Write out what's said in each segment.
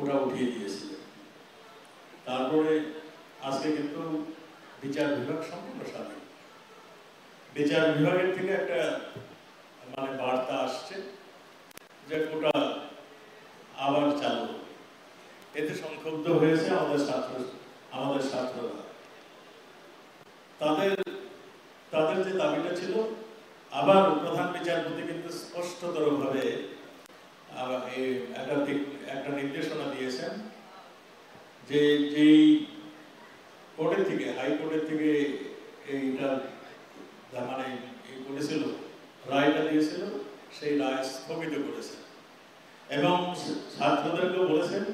ওটা উঠিয়ে দিয়েছিলেন। তারপরে আজকে কিন্তু বিচার বিভাগ সম্পূর্ণ স্বাধীন। বিচার বিভাগের থেকে একটা মানে বার্তা আসছে যে কোটা আবার চালু। এতে সংক্ষুব্ধ হয়েছে আমাদের ছাত্ররা। তাদের যে দাবিটা ছিল, আবার প্রধান বিচারপতি কিন্তু স্পষ্টতর ভাবে একটা নির্দেশনা দিয়েছেন যে যেই কোর্টের থেকে, হাইকোর্টের থেকে এইটা মানে বলেছিল, রায়টা দিয়েছিল, সেই রায় স্থগিত করেছেন এবং ছাত্রদেরকে বলেছেন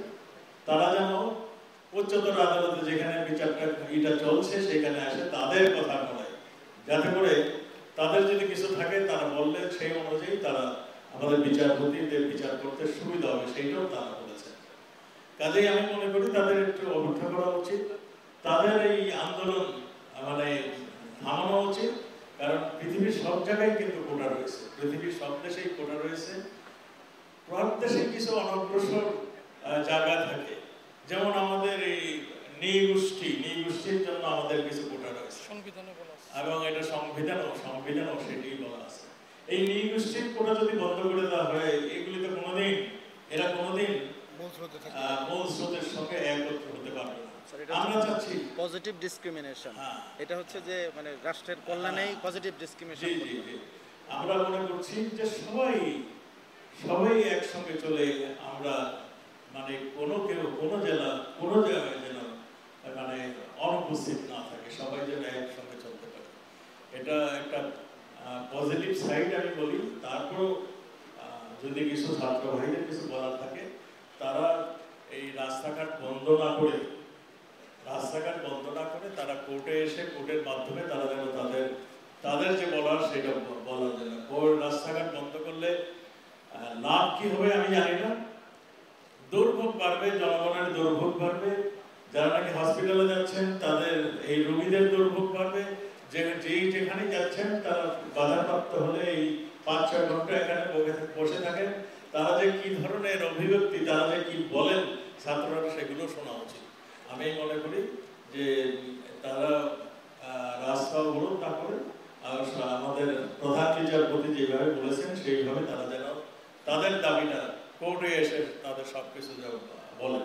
তারা যেন উচ্চতর আদালতে যেখানে বিচারটা এটা চলছে সেখানে আসে তাদের কথা বলে, যাতে করে তাদের যদি কিছু থাকে তারা বললে সেই অনুযায়ী তারা আমাদের বিচারপতিদের বিচার করতে সুবিধা হবে, সেইটাও তারা বলেছেন। কাজেই আমি মনে করি তাদের একটু অপেক্ষা করা উচিত, তাদের এই আন্দোলন মানে থামানো উচিত। কারণ পৃথিবীর সব জায়গায় কিন্তু কোটা রয়েছে, পৃথিবীর সব দেশেই কোটা রয়েছে। দেশে কিছু অনগ্রসর জায়গা থাকে, যেমন আমাদের এই নৃগোষ্ঠীর জন্য আমাদের কিছু কোটা রয়েছে এবং এটা সংবিধানও সেটি বলা আছে। এই নৃগোষ্ঠীর কোটা যদি বন্ধ করে দেওয়া হয়, এগুলি তো এরা কোনোদিন মূল স্রোতের সঙ্গে একত্র হতে পারবে না। আমরা চাচ্ছি পজিটিভ ডিসক্রিমিনেশন, এটা হচ্ছে যে মানে রাষ্ট্রের কল্যাণেই পজিটিভ ডিসক্রিমিনেশন। আমরা মনে করছি যে সবাই একসঙ্গে চলে আমরা মানে কোনো জায়গায় যেন মানে অনুপস্থিত না থাকে, সবাই যেন একসঙ্গে চলতে পারে। এটা একটা পজিটিভ সাইড আমি বলি। তারপর যদি কিছু ছাত্র ভাইদের কিছু বলার থাকে, তারা এই রাস্তাঘাট বন্ধ না করে তারা কোর্টে এসে কোর্টের মাধ্যমে তারা যেন তাদের যে বলার সেটা বলার জন্য। রাস্তাঘাট বন্ধ করলে লাভ কি হবে আমি জানি না, দুর্ভোগ বাড়বে, জনগণের দুর্ভোগ বাড়বে, যারা নাকি হসপিটালে যাচ্ছেন তাদের এই রোগীদের দুর্ভোগ বাড়বে, যেখানে যাচ্ছেন তারা বাধাপ্রাপ্ত হলে এই 5-6 ঘন্টা এখানে বসে থাকেন, তারা যে কি ধরনের অভিব্যক্তি, তারা যে কি বলেন ছাত্ররা সেগুলো শোনা উচিত। আমি মনে করি যে তারা রাস্তা অবরোধ না করে আর আমাদের প্রধান বিচারপতি যেভাবে বলেছেন সেইভাবে তারা যেন তাদের দাবিটা কোর্টে এসে তাদের সবকিছু বলেন।